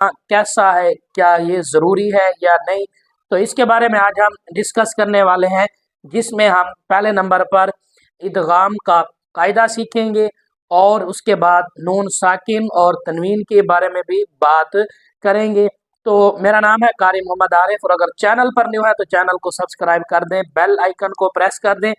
कैसा है, क्या ये ज़रूरी है या नहीं, तो इसके बारे में आज हम डिस्कस करने वाले हैं, जिसमें हम पहले नंबर पर इदगाम का कायदा सीखेंगे और उसके बाद नून साकिन और तनवीन के बारे में भी बात करेंगे। तो मेरा नाम है कारी मोहम्मद आरिफ, और अगर चैनल पर न्यू है तो चैनल को सब्सक्राइब कर दें, बेल आइकन को प्रेस कर दें,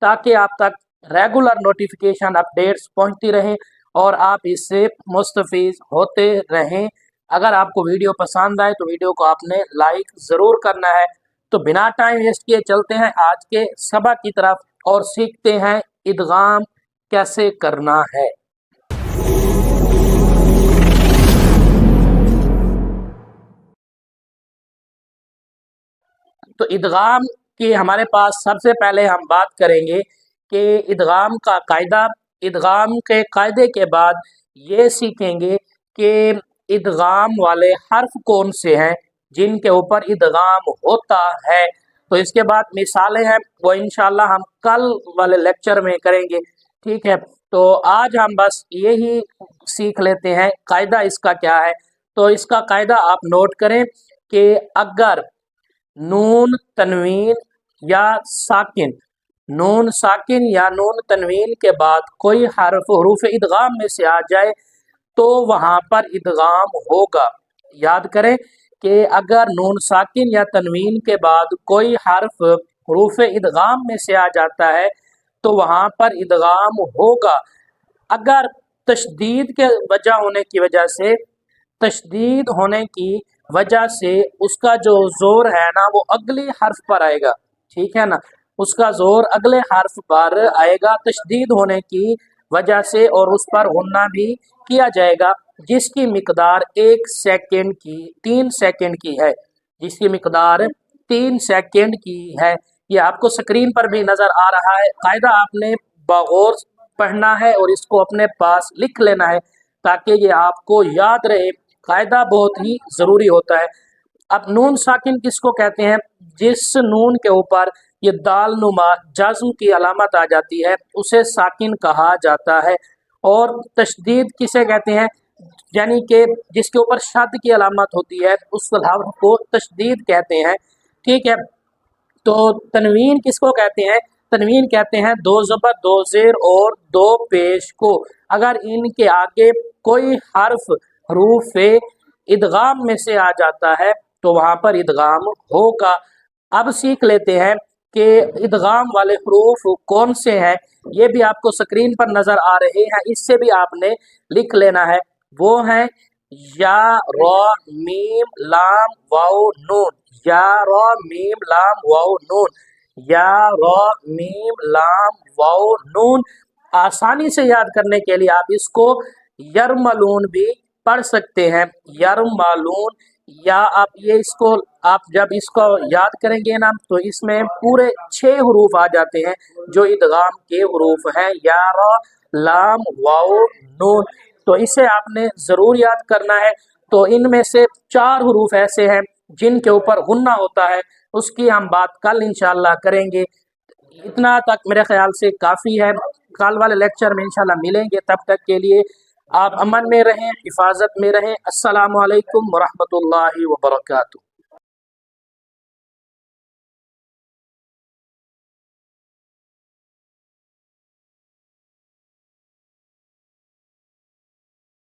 ताकि आप तक रेगुलर नोटिफिकेशन अपडेट्स पहुंचती रहें और आप इससे मुस्तफ़ीज़ होते रहें। अगर आपको वीडियो पसंद आए तो वीडियो को आपने लाइक ज़रूर करना है। तो बिना टाइम वेस्ट किए चलते हैं आज के सबक की तरफ और सीखते हैं इदगाम कैसे करना है। तो इदगाम की हमारे पास सबसे पहले हम बात करेंगे कि इदगाम का कायदा। इदगाम के कायदे के बाद ये सीखेंगे कि इदगाम वाले हर्फ कौन से हैं जिनके ऊपर इदगाम होता है। तो इसके बाद मिसालें हैं, वो इंशाल्लाह हम कल वाले लेक्चर में करेंगे, ठीक है। तो आज हम बस यही सीख लेते हैं कायदा इसका क्या है। तो इसका कायदा आप नोट करें कि अगर नून तनवीन या साकिन, नून साकिन या नून तनवीन के बाद कोई हर्फ हरूफ इदगाम में से आ जाए तो वहाँ पर इदगाम होगा। याद करें कि अगर नून साकिन या तनवीन के बाद कोई हर्फ हरूफ इदगाम में से आ जाता है तो वहाँ पर इदगाम होगा। अगर तशदीद के तशदीद होने की वजह से उसका जो जोर है ना वो अगले हर्फ पर आएगा, ठीक है ना, उसका जोर अगले हर्फ पर आएगा तशदीद होने की वजह से, और उस पर गुन्ना भी किया जाएगा, जिसकी मिकदार 1 सेकंड की 3 सेकंड की है, जिसकी मिकदार 3 सेकंड की है। ये आपको स्क्रीन पर भी नज़र आ रहा है। कायदा आपने बगौर पढ़ना है और इसको अपने पास लिख लेना है ताकि ये आपको याद रहे। कायदा बहुत ही ज़रूरी होता है। अब नून साकिन किसको कहते हैं? जिस नून के ऊपर ये दाल नुमा जज़्म की अलामत आ जाती है उसे साकिन कहा जाता है। और तशदीद किसे कहते हैं? यानी कि जिसके ऊपर शद की अलामत होती है उस हर्फ को तशदीद कहते हैं, ठीक है। तो तनवीन किसको कहते हैं? तनवीन कहते हैं 2 ज़बर 2 ज़ेर और 2 पेश को। अगर इनके आगे कोई हर्फ हरूफ इदगाम में से आ जाता है तो वहाँ पर इदगाम होगा। अब सीख लेते हैं कि इदगाम वाले हरूफ कौन से हैं। ये भी आपको स्क्रीन पर नज़र आ रहे हैं, इससे भी आपने लिख लेना है। वो हैं या रा मीम लाम वाओ नून, या रा मीम लाम वाओ नून, या रा मीम लाम वाओ नून। आसानी से याद करने के लिए आप इसको यरमलून भी पढ़ सकते हैं, यरमलून। या आप जब इसको याद करेंगे ना तो इसमें पूरे 6 हरूफ आ जाते हैं जो इदगाम के हरूफ हैं, या रा लाम वाओ नून। तो इसे आपने ज़रूर याद करना है। तो इनमें से 4 हरूफ ऐसे हैं जिनके ऊपर गुन्ना होता है, उसकी हम बात कल इंशाल्लाह करेंगे। इतना तक मेरे ख्याल से काफ़ी है। कल वाले लेक्चर में इंशाल्लाह मिलेंगे, तब तक के लिए आप अमन में रहें, हिफाजत में रहें। अस्सलामु अलैकुम वरहमतुल्लाहि वबरकातुहू।